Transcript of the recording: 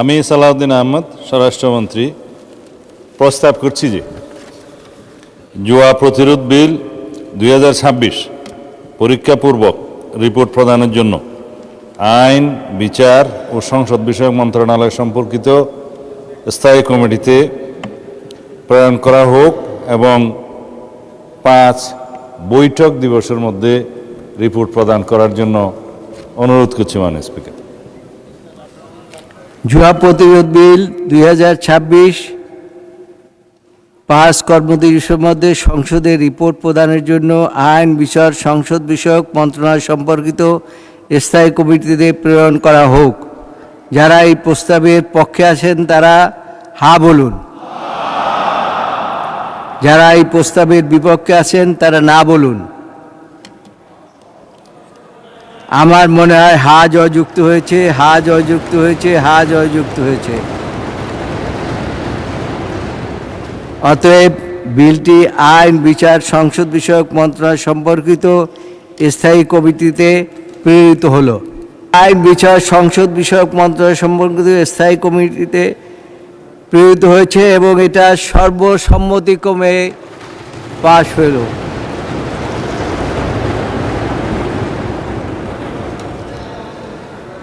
আমি সালাউদ্দিন আহমদ, স্বরাষ্ট্রমন্ত্রী, প্রস্তাব করছি যে জুয়া প্রতিরোধ বিল 2026 পরীক্ষাপূর্বক রিপোর্ট প্রদানের জন্য আইন, বিচার ও সংসদ বিষয়ক মন্ত্রণালয় সম্পর্কিত স্থায়ী কমিটিতে প্রেরণ করা হোক এবং 5 বৈঠক দিবসের মধ্যে রিপোর্ট প্রদান করার জন্য অনুরোধ করছি মাননীয় স্পিকার। জুয়া প্রতিরোধ বিল 2026 5 কর্মদিবসের মধ্যে সংসদে রিপোর্ট প্রদানের জন্য আইন, বিচার, সংসদ বিষয়ক মন্ত্রণালয় সম্পর্কিত স্থায়ী কমিটিতে প্রেরণ করা হোক। যারা এই প্রস্তাবের পক্ষে আছেন তারা হা বলুন। যারা এই প্রস্তাবের বিপক্ষে আছেন তারা না বলুন। আমার মনে হয় হা জয়যুক্ত হয়েছে, হা জয়যুক্ত হয়েছে, হা জয়যুক্ত হয়েছে। অতএব বিলটি আইন, বিচার, সংসদ বিষয়ক মন্ত্রণালয় সম্পর্কিত স্থায়ী কমিটিতে প্রেরিত হলো। আইন, বিচার, সংসদ বিষয়ক মন্ত্রণালয় সম্পর্কিত স্থায়ী কমিটিতে প্রেরিত হয়েছে এবং এটা সর্বসম্মতিক্রমে পাশ হলো।